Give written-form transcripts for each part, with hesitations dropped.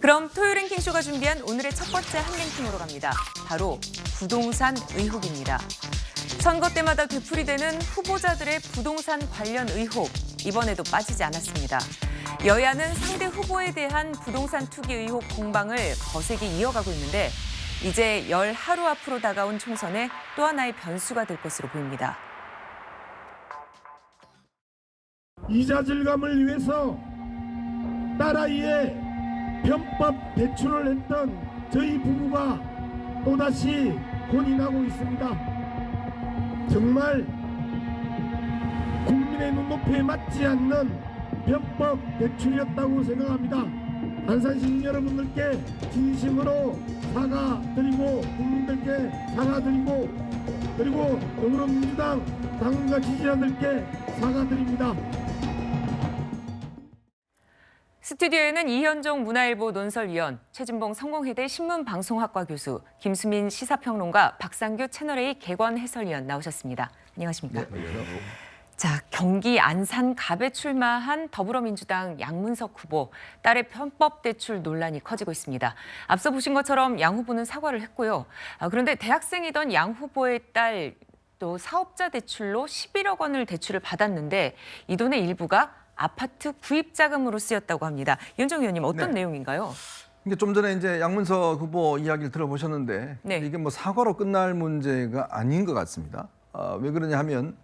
그럼 토요 랭킹쇼가 준비한 오늘의 첫 번째 한 랭킹으로 갑니다. 바로 부동산 의혹입니다. 선거 때마다 되풀이되는 후보자들의 부동산 관련 의혹, 이번에도 빠지지 않았습니다. 여야는 상대 후보에 대한 부동산 투기 의혹 공방을 거세게 이어가고 있는데 이제 열 하루 앞으로 다가온 총선에 또 하나의 변수가 될 것으로 보입니다. 이자 절감을 위해서 딸아이의 편법 대출을 했던 저희 부부가 또다시 혼인하고 있습니다. 정말 국민의 눈높이에 맞지 않는 편법 대출이었다고 생각합니다. 안산 시민 여러분들께 진심으로 사과드리고 국민들께 사과드리고 그리고 더불어민주당 당원과 지지자들께 사과드립니다. 스튜디오에는 이현종 문화일보 논설위원, 최진봉 성공회대 신문방송학과 교수, 김수민 시사평론가, 박상규 채널A 개관 해설위원 나오셨습니다. 안녕하십니까? 네. 자, 경기 안산 갑에 출마한 더불어민주당 양문석 후보, 딸의 편법 대출 논란이 커지고 있습니다. 앞서 보신 것처럼 양 후보는 사과를 했고요. 그런데 대학생이던 양 후보의 딸 또 사업자 대출로 11억 원을 대출을 받았는데 이 돈의 일부가 아파트 구입 자금으로 쓰였다고 합니다. 이현정 의원님 어떤 내용인가요? 이게 좀 전에 이제 양문석 후보 이야기를 들어보셨는데 이게 뭐 사과로 끝날 문제가 아닌 것 같습니다. 왜 그러냐 하면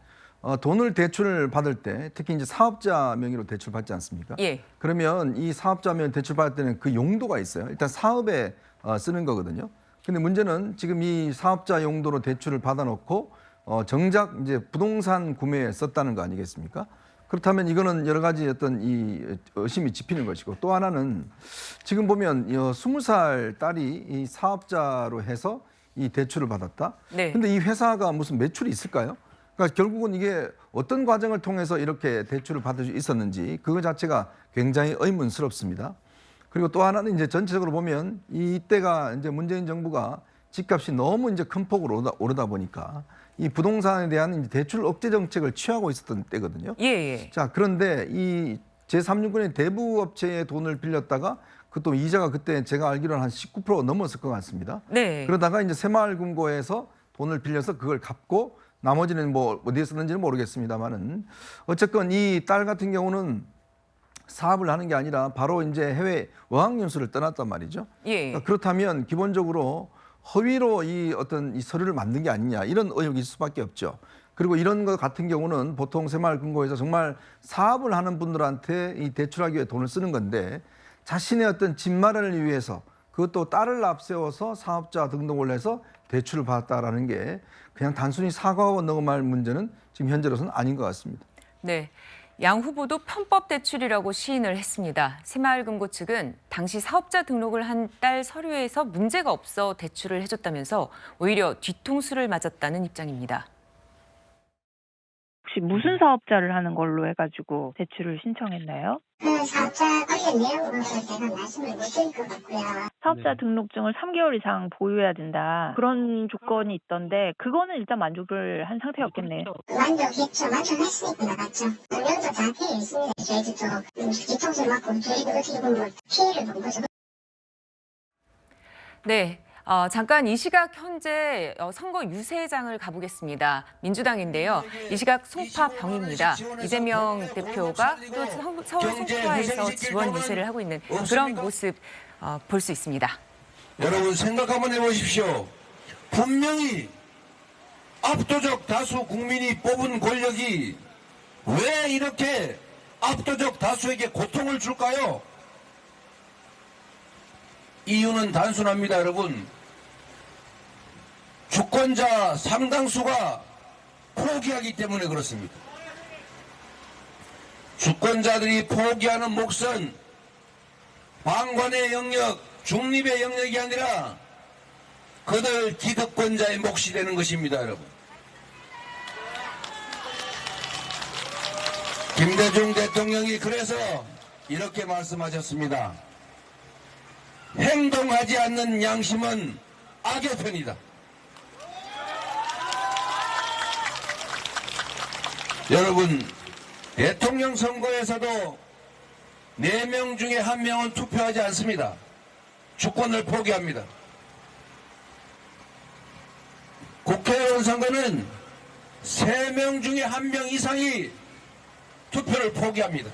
돈을 대출을 받을 때 특히 이제 사업자 명의로 대출 받지 않습니까? 예. 그러면 이 사업자 명의 대출 받을 때는 그 용도가 있어요. 일단 사업에 쓰는 거거든요. 근데 문제는 지금 이 사업자 용도로 대출을 받아놓고 정작 이제 부동산 구매에 썼다는 거 아니겠습니까? 그렇다면 이거는 여러 가지 어떤 이 의심이 짚이는 것이고 또 하나는 지금 보면 20살 딸이 이 사업자로 해서 이 대출을 받았다. 네. 근데 이 회사가 무슨 매출이 있을까요? 그러니까 결국은 이게 어떤 과정을 통해서 이렇게 대출을 받을 수 있었는지 그거 자체가 굉장히 의문스럽습니다. 그리고 또 하나는 이제 전체적으로 보면 이때가 이제 문재인 정부가 집값이 너무 이제 큰 폭으로 오르다 보니까 이 부동산에 대한 대출 억제 정책을 취하고 있었던 때거든요. 예. 자, 그런데 이 제3유권의 대부 업체의 돈을 빌렸다가 그것도 이자가 그때 제가 알기로는 한 19% 넘었을 것 같습니다. 네. 그러다가 이제 새마을금고에서 돈을 빌려서 그걸 갚고 나머지는 뭐 어디에 썼는지는 모르겠습니다만은 어쨌건 이 딸 같은 경우는 사업을 하는 게 아니라 바로 이제 해외 어학연수를 떠났단 말이죠. 예. 그렇다면 기본적으로 허위로 이 어떤 이 서류를 만든 게 아니냐 이런 의혹이 있을 수밖에 없죠. 그리고 이런 것 같은 경우는 보통 새마을금고에서 정말 사업을 하는 분들한테 이 대출하기 위해 돈을 쓰는 건데 자신의 어떤 집 마련을 위해서 그것도 딸을 앞세워서 사업자 등록을 해서 대출을 받았다라는 게 그냥 단순히 사과하고 넘어갈 문제는 지금 현재로서는 아닌 것 같습니다. 네. 양 후보도 편법 대출이라고 시인을 했습니다. 새마을금고 측은 당시 사업자 등록을 한 딸 서류에서 문제가 없어 대출을 해줬다면서 오히려 뒤통수를 맞았다는 입장입니다. 혹시 무슨 사업자를 하는 걸로 해가지고 대출을 신청했나요? 그 사업자 관련 내용으로서 제가 말씀을 못 드릴 것 같고요. 사업자 등록증을 3개월 이상 보유해야 된다. 그런 조건이 있던데 그거는 일단 만족을 한 상태였겠네요. 만족했죠. 만족했으니까 나갔죠. 명도 다 되어 있습니다. 저희도 뒤통수를 맞고 저희도 어떻게 보면 피해를 본 거죠. 네. 잠깐 이 시각 현재 선거 유세장을 가보겠습니다. 민주당인데요. 이 시각 송파병입니다. 이재명 대표가 또 서울 송파에서 지원 유세를 하고 있는 그런 모습 볼 수 있습니다. 여러분 생각 한번 해보십시오. 분명히 압도적 다수 국민이 뽑은 권력이 왜 이렇게 압도적 다수에게 고통을 줄까요? 이유는 단순합니다, 여러분. 주권자 상당수가 포기하기 때문에 그렇습니다. 주권자들이 포기하는 몫은 방관의 영역, 중립의 영역이 아니라 그들 기득권자의 몫이 되는 것입니다, 여러분. 김대중 대통령이 그래서 이렇게 말씀하셨습니다. 행동하지 않는 양심은 악의 편이다. 여러분, 대통령 선거에서도 4명 중에 1명은 투표하지 않습니다. 주권을 포기합니다. 국회의원 선거는 3명 중에 1명 이상이 투표를 포기합니다.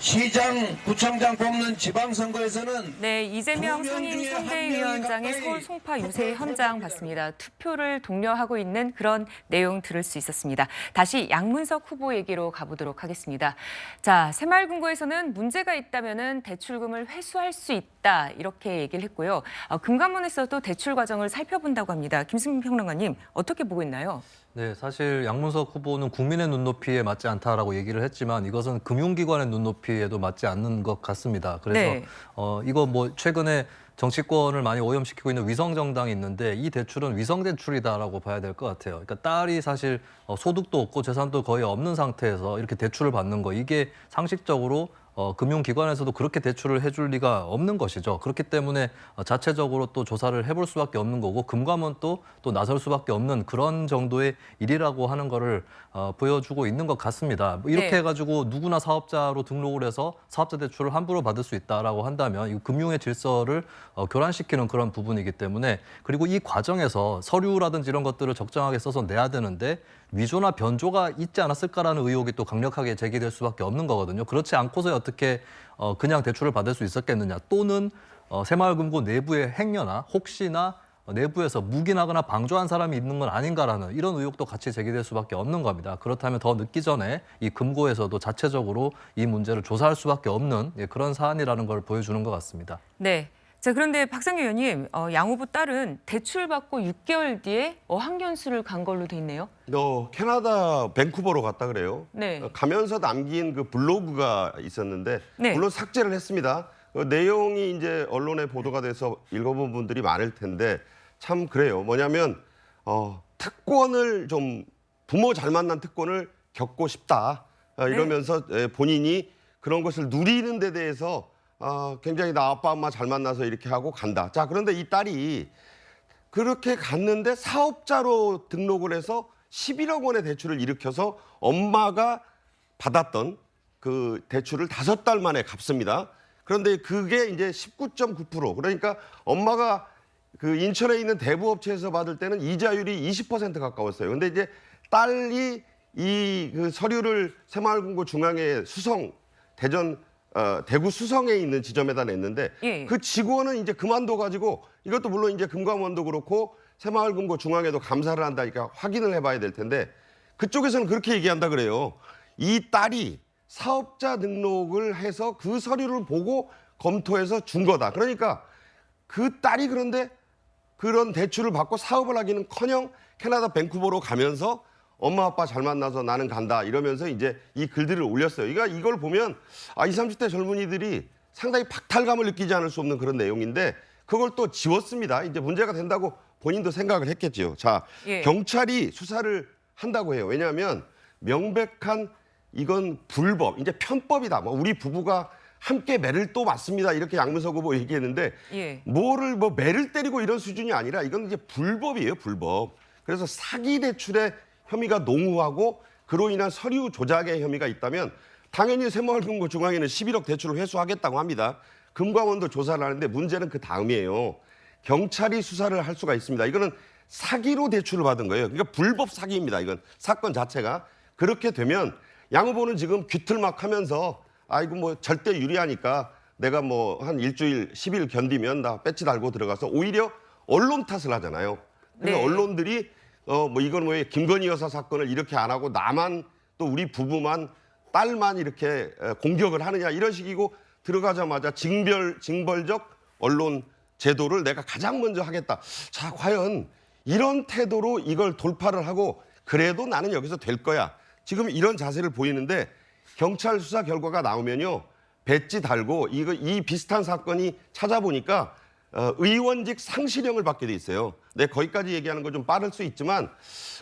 시장, 구청장 뽑는 지방선거에서는 네, 이재명 두명 상임 중에 한 선대위원장의 명이 서울 송파 유세 현장 봤습니다. 투표를 독려하고 있는 그런 내용 들을 수 있었습니다. 다시 양문석 후보 얘기로 가보도록 하겠습니다. 자, 새마을금고에서는 문제가 있다면 대출금을 회수할 수 있다 이렇게 얘기를 했고요. 금감원에서도 대출 과정을 살펴본다고 합니다. 김수민 평론가님 어떻게 보고 있나요? 네, 사실 양문석 후보는 국민의 눈높이에 맞지 않다라고 얘기를 했지만 이것은 금융기관의 눈높이에도 맞지 않는 것 같습니다. 그래서 네. 이거 뭐 최근에 정치권을 많이 오염시키고 있는 위성정당이 있는데 이 대출은 위성대출이다라고 봐야 될 것 같아요. 그러니까 딸이 사실 소득도 없고 재산도 거의 없는 상태에서 이렇게 대출을 받는 거 이게 상식적으로 금융기관에서도 그렇게 대출을 해줄 리가 없는 것이죠. 그렇기 때문에 자체적으로 또 조사를 해볼 수밖에 없는 거고 금감원 또 나설 수밖에 없는 그런 정도의 일이라고 하는 거를 보여주고 있는 것 같습니다. 이렇게 네. 해가지고 누구나 사업자로 등록을 해서 사업자 대출을 함부로 받을 수 있다라고 한다면 이 금융의 질서를 교란시키는 그런 부분이기 때문에 그리고 이 과정에서 서류라든지 이런 것들을 적정하게 써서 내야 되는데 위조나 변조가 있지 않았을까라는 의혹이 또 강력하게 제기될 수밖에 없는 거거든요. 그렇지 않고서 어떻게 그냥 대출을 받을 수 있었겠느냐 또는 새마을금고 내부의 행여나 혹시나 내부에서 묵인하거나 방조한 사람이 있는 건 아닌가라는 이런 의혹도 같이 제기될 수밖에 없는 겁니다. 그렇다면 더 늦기 전에 이 금고에서도 자체적으로 이 문제를 조사할 수밖에 없는 그런 사안이라는 걸 보여주는 것 같습니다. 네. 자, 그런데 박상규 의원님, 양 후보 딸은 대출받고 6개월 뒤에 어학연수를 간 걸로 돼 있네요. 캐나다 밴쿠버로 갔다 그래요. 네. 가면서 남긴 그 블로그가 있었는데 네. 물론 삭제를 했습니다. 내용이 이제 언론에 보도가 돼서 읽어본 분들이 많을 텐데 참 그래요. 뭐냐면 특권을 좀 부모 잘 만난 특권을 겪고 싶다 이러면서 본인이 그런 것을 누리는 데 대해서 굉장히 나 아빠 엄마 잘 만나서 이렇게 하고 간다. 자, 그런데 이 딸이 그렇게 갔는데 사업자로 등록을 해서 11억 원의 대출을 일으켜서 엄마가 받았던 그 대출을 5달 만에 갚습니다. 그런데 그게 이제 19.9% 그러니까 엄마가 그 인천에 있는 대부업체에서 받을 때는 이자율이 20% 가까웠어요. 근데 이제 딸이 이 그 서류를 새마을금고 중앙에 대구 수성에 있는 지점에다 냈는데 예. 그 직원은 이제 그만둬가지고 이것도 물론 이제 금감원도 그렇고 새마을금고 중앙에도 감사를 한다니까 확인을 해봐야 될 텐데 그쪽에서는 그렇게 얘기한다 그래요. 이 딸이 사업자 등록을 해서 그 서류를 보고 검토해서 준 거다. 그러니까 그 딸이 그런데 그런 대출을 받고 사업을 하기는커녕 캐나다 밴쿠버로 가면서 엄마 아빠 잘 만나서 나는 간다 이러면서 이제 이 글들을 올렸어요. 그러니까 이걸 보면 20, 30대 젊은이들이 상당히 박탈감을 느끼지 않을 수 없는 그런 내용인데 그걸 또 지웠습니다. 이제 문제가 된다고 본인도 생각을 했겠지요. 자, 예. 경찰이 수사를 한다고 해요. 왜냐하면 명백한 이건 불법, 이제 편법이다. 뭐 우리 부부가 함께 매를 또 맞습니다. 이렇게 양문석 후보 얘기했는데 예. 뭐를 뭐 매를 때리고 이런 수준이 아니라 이건 이제 불법이에요, 불법. 그래서 사기 대출의 혐의가 농후하고 그로 인한 서류 조작의 혐의가 있다면 당연히 새마을금고 중앙에는 11억 대출을 회수하겠다고 합니다. 금감원도 조사를 하는데 문제는 그 다음이에요. 경찰이 수사를 할 수가 있습니다. 이거는 사기로 대출을 받은 거예요. 그러니까 불법 사기입니다. 이건 사건 자체가. 그렇게 되면 양 후보는 지금 귀틀막 하면서 아이고 뭐 절대 유리하니까 내가 뭐 한 일주일 10일 견디면 나 배지 달고 들어가서 오히려 언론 탓을 하잖아요. 그래서 네. 언론들이 뭐 이건 왜 김건희 여사 사건을 이렇게 안 하고 나만 또 우리 부부만 딸만 이렇게 공격을 하느냐 이런 식이고 들어가자마자 징벌적 언론 제도를 내가 가장 먼저 하겠다. 자, 과연 이런 태도로 이걸 돌파를 하고 그래도 나는 여기서 될 거야. 지금 이런 자세를 보이는데 경찰 수사 결과가 나오면요. 배지 달고 이 비슷한 사건이 찾아보니까 의원직 상실형을 받게 돼 있어요. 네, 거기까지 얘기하는 건 좀 빠를 수 있지만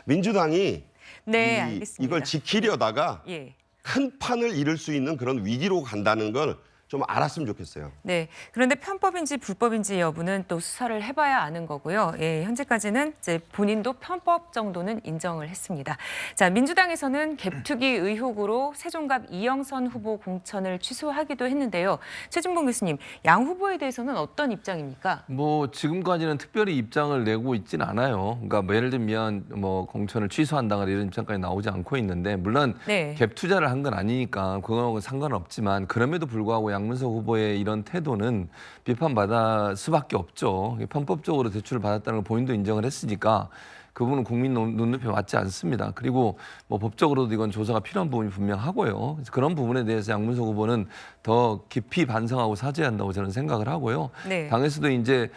민주당이 네, 알겠습니다. 이걸 지키려다가 예. 큰 판을 잃을 수 있는 그런 위기로 간다는 걸 좀 알았으면 좋겠어요. 네. 그런데 편법인지 불법인지 여부는 또 수사를 해봐야 아는 거고요. 예, 현재까지는 이제 본인도 편법 정도는 인정을 했습니다. 자, 민주당에서는 갭투기 의혹으로 세종갑 이영선 후보 공천을 취소하기도 했는데요. 최진봉 교수님, 양 후보에 대해서는 어떤 입장입니까? 뭐 지금까지는 특별히 입장을 내고 있진 않아요. 그러니까 뭐 예를 들면 뭐 공천을 취소한다거나 이런 입장까지 나오지 않고 있는데 물론 네. 갭 투자를 한 건 아니니까 그거하고는 상관없지만 그럼에도 불구하고 양문석 후보의 이런 태도는 비판받을 수밖에 없죠. 편법적으로 대출을 받았다는 걸 본인도 인정을 했으니까 그 부분은 국민 눈높이에 맞지 않습니다. 그리고 뭐 법적으로도 이건 조사가 필요한 부분이 분명하고요. 그래서 그런 부분에 대해서 양문석 후보는 더 깊이 반성하고 사죄해야 한다고 저는 생각을 하고요. 네. 당에서도 이제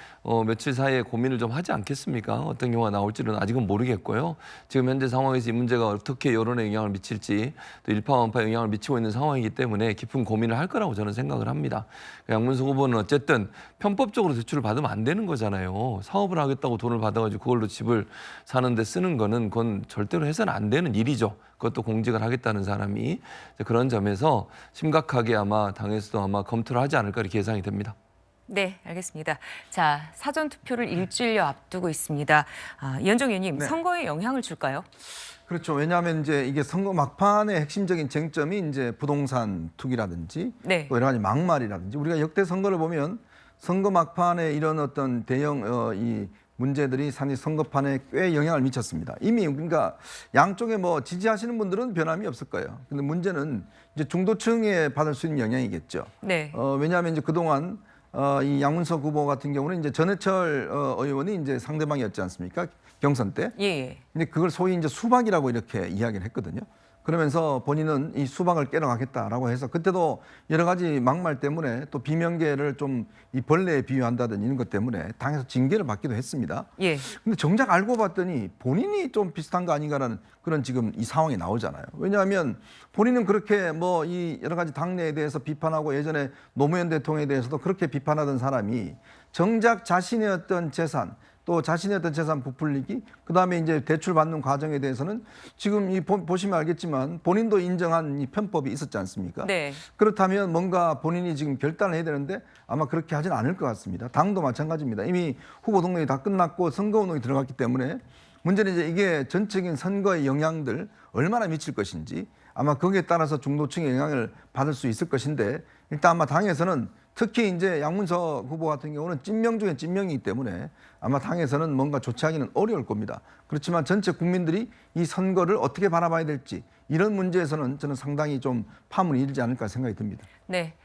며칠 사이에 고민을 좀 하지 않겠습니까? 어떤 경우가 나올지는 아직은 모르겠고요. 지금 현재 상황에서 이 문제가 어떻게 여론에 영향을 미칠지 또 일파만파 영향을 미치고 있는 상황이기 때문에 깊은 고민을 할 거라고 저는 생각을 합니다. 양문석 후보는 어쨌든 편법적으로 대출을 받으면 안 되는 거잖아요. 사업을 하겠다고 돈을 받아가지고 그걸로 집을 사는데 쓰는 거는 그건 절대로 해서는 안 되는 일이죠. 그것도 공직을 하겠다는 사람이 그런 점에서 심각하게 아마 당에서도 아마 검토를 하지 않을까 이렇게 예상이 됩니다. 네, 알겠습니다. 자, 사전 투표를 일주일여 앞두고 있습니다. 이현정 의원님, 네. 선거에 영향을 줄까요? 그렇죠. 왜냐하면 이제 이게 선거 막판의 핵심적인 쟁점이 이제 부동산 투기라든지 네. 또 여러 가지 막말이라든지 우리가 역대 선거를 보면 선거 막판에 이런 어떤 대형 이 문제들이 상당히 선거판에 꽤 영향을 미쳤습니다. 이미 그러니까 양쪽에 뭐 지지하시는 분들은 변함이 없을 거예요. 근데 문제는 이제 중도층에 받을 수 있는 영향이겠죠. 네. 왜냐하면 이제 그동안 이 양문석 후보 같은 경우는 이제 전해철 의원이 이제 상대방이었지 않습니까? 경선 때. 예, 예. 근데 그걸 소위 이제 수박이라고 이렇게 이야기를 했거든요. 그러면서 본인은 이 수박을 깨러 가겠다라고 해서 그때도 여러 가지 막말 때문에 또 비명계를 좀 이 벌레에 비유한다든지 이런 것 때문에 당에서 징계를 받기도 했습니다. 예. 근데 정작 알고 봤더니 본인이 좀 비슷한 거 아닌가라는 그런 지금 이 상황이 나오잖아요. 왜냐하면 본인은 그렇게 뭐 이 여러 가지 당내에 대해서 비판하고 예전에 노무현 대통령에 대해서도 그렇게 비판하던 사람이 정작 자신의 어떤 재산 또 자신의 어떤 재산 부풀리기, 그 다음에 이제 대출 받는 과정에 대해서는 지금 이 보시면 알겠지만 본인도 인정한 이 편법이 있었지 않습니까? 네. 그렇다면 뭔가 본인이 지금 결단을 해야 되는데 아마 그렇게 하진 않을 것 같습니다. 당도 마찬가지입니다. 이미 후보 등록이 다 끝났고 선거 운동이 들어갔기 때문에 문제는 이제 이게 전체적인 선거의 영향들 얼마나 미칠 것인지 아마 거기에 따라서 중도층의 영향을 받을 수 있을 것인데 일단 아마 당에서는 특히 이제 양문석 후보 같은 경우는 찐명 중에 찐명이기 때문에 아마 당에서는 뭔가 조치하기는 어려울 겁니다. 그렇지만 전체 국민들이 이 선거를 어떻게 바라봐야 될지 이런 문제에서는 저는 상당히 좀 파문이 일지 않을까 생각이 듭니다. 네.